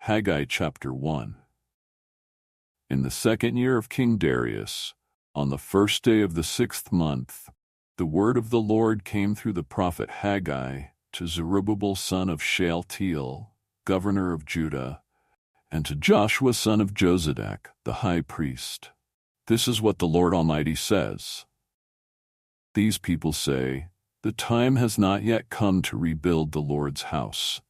Haggai chapter 1. In the 2nd year of King Darius, on the 1st day of the 6th month, the word of the Lord came through the prophet Haggai to Zerubbabel son of Shealtiel, governor of Judah, and to Joshua son of Jozadak, the high priest. This is what the Lord Almighty says. These people say, "The time has not yet come to rebuild the Lord's house."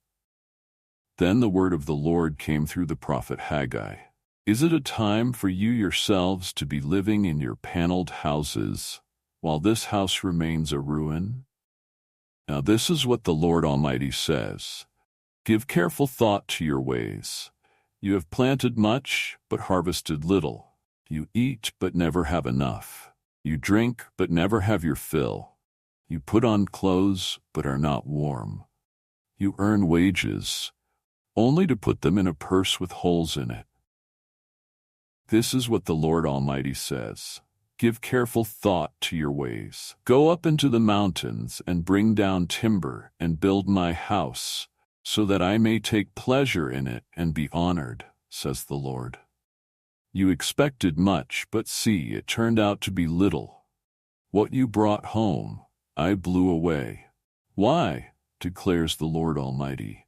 Then the word of the Lord came through the prophet Haggai. Is it a time for you yourselves to be living in your paneled houses, while this house remains a ruin? Now this is what the Lord Almighty says. Give careful thought to your ways. You have planted much, but harvested little. You eat, but never have enough. You drink, but never have your fill. You put on clothes, but are not warm. You earn wages, only to put them in a purse with holes in it. This is what the Lord Almighty says. Give careful thought to your ways. Go up into the mountains and bring down timber and build my house, so that I may take pleasure in it and be honored, says the Lord. You expected much, but see, it turned out to be little. What you brought home, I blew away. Why? Declares the Lord Almighty.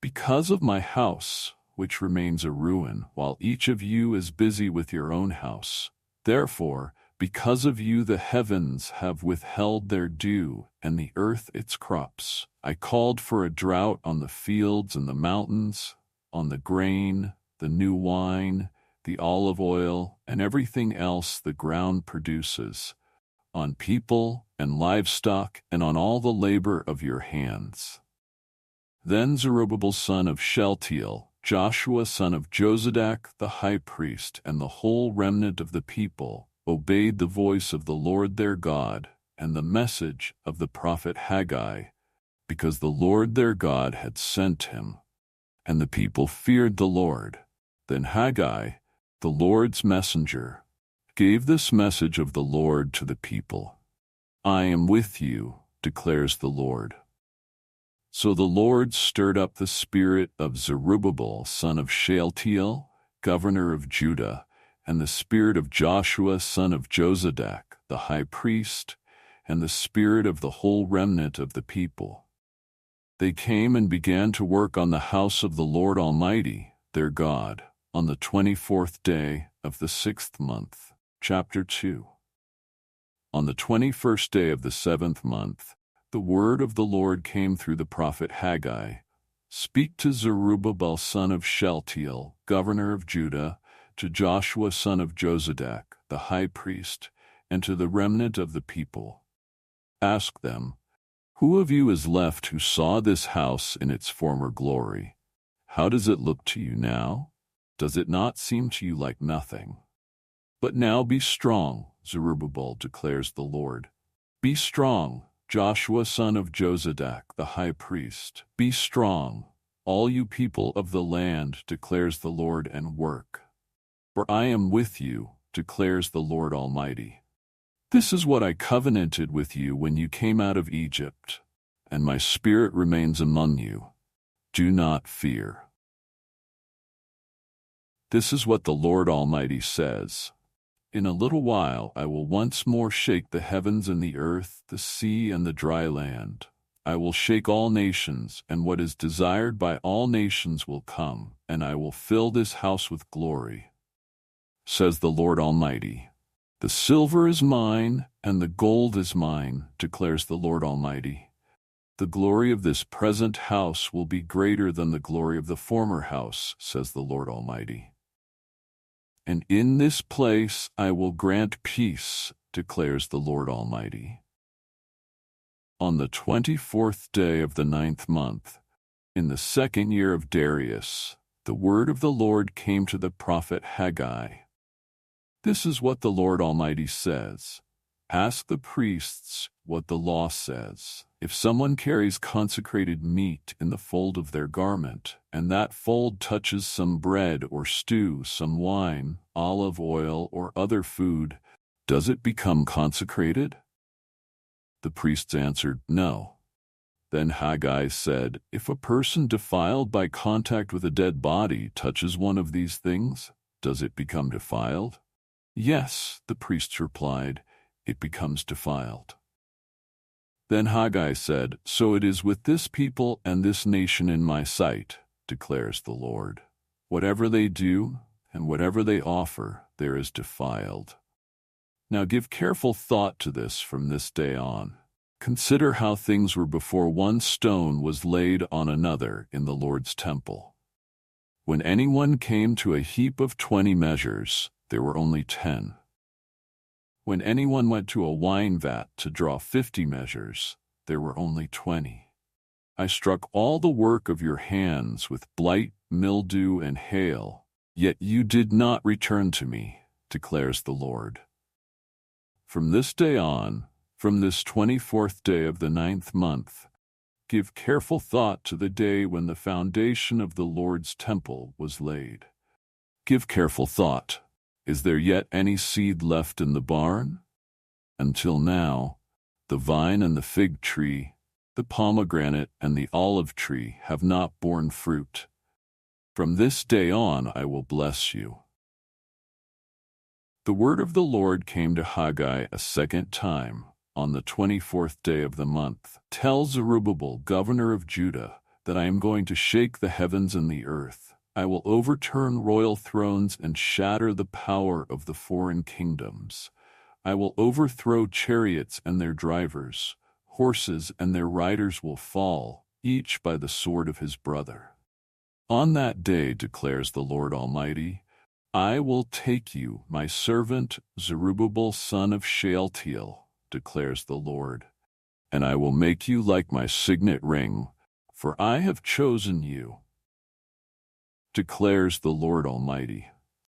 Because of my house, which remains a ruin, while each of you is busy with your own house. Therefore, because of you the heavens have withheld their dew, and the earth its crops. I called for a drought on the fields and the mountains, on the grain, the new wine, the olive oil, and everything else the ground produces, on people and livestock, and on all the labor of your hands. Then Zerubbabel son of Shealtiel, Joshua son of Jozadak the high priest, and the whole remnant of the people obeyed the voice of the Lord their God and the message of the prophet Haggai, because the Lord their God had sent him. And the people feared the Lord. Then Haggai, the Lord's messenger, gave this message of the Lord to the people. I am with you, declares the Lord. So the Lord stirred up the spirit of Zerubbabel son of Shealtiel, governor of Judah, and the spirit of Joshua son of Jozadak, the high priest, and the spirit of the whole remnant of the people. They came and began to work on the house of the Lord Almighty, their God, on the 24th day of the 6th month. Chapter 2. On the 21st day of the 7th month, the word of the Lord came through the prophet Haggai. Speak to Zerubbabel son of Shealtiel, governor of Judah, to Joshua son of Jozadak, the high priest, and to the remnant of the people. Ask them, who of you is left who saw this house in its former glory? How does it look to you now? Does it not seem to you like nothing? But now be strong, Zerubbabel, declares the Lord. Be strong, Joshua son of Jozadak, the high priest. Be strong, all you people of the land, declares the Lord, and work. For I am with you, declares the Lord Almighty. This is what I covenanted with you when you came out of Egypt, and my spirit remains among you. Do not fear. This is what the Lord Almighty says. In a little while I will once more shake the heavens and the earth, the sea and the dry land. I will shake all nations, and what is desired by all nations will come, and I will fill this house with glory, says the Lord Almighty. The silver is mine, and the gold is mine, declares the Lord Almighty. The glory of this present house will be greater than the glory of the former house, says the Lord Almighty. And in this place I will grant peace, declares the Lord Almighty. On the 24th day of the 9th month, in the 2nd year of Darius, the word of the Lord came to the prophet Haggai. This is what the Lord Almighty says. Ask the priests what the law says. If someone carries consecrated meat in the fold of their garment, and that fold touches some bread or stew, some wine, olive oil, or other food, does it become consecrated? The priests answered, No. Then Haggai said, "If a person defiled by contact with a dead body touches one of these things, does it become defiled?" "Yes," the priests replied, "it becomes defiled." Then Haggai said, "So it is with this people and this nation in my sight, declares the Lord. Whatever they do and whatever they offer, there is defiled. Now give careful thought to this from this day on. Consider how things were before one stone was laid on another in the Lord's temple. When anyone came to a heap of 20 measures, there were only 10. When anyone went to a wine vat to draw 50 measures, there were only 20. I struck all the work of your hands with blight, mildew, and hail, yet you did not return to me, declares the Lord. From this day on, from this 24th day of the 9th month, give careful thought to the day when the foundation of the Lord's temple was laid. Give careful thought. Is there yet any seed left in the barn? Until now, the vine and the fig tree, the pomegranate and the olive tree have not borne fruit. From this day on I will bless you." The word of the Lord came to Haggai a second time on the 24th day of the month. "Tell Zerubbabel, governor of Judah, that I am going to shake the heavens and the earth. I will overturn royal thrones and shatter the power of the foreign kingdoms. I will overthrow chariots and their drivers. Horses and their riders will fall, each by the sword of his brother. On that day, declares the Lord Almighty, I will take you, my servant Zerubbabel son of Shealtiel, declares the Lord, and I will make you like my signet ring, for I have chosen you, declares the Lord Almighty."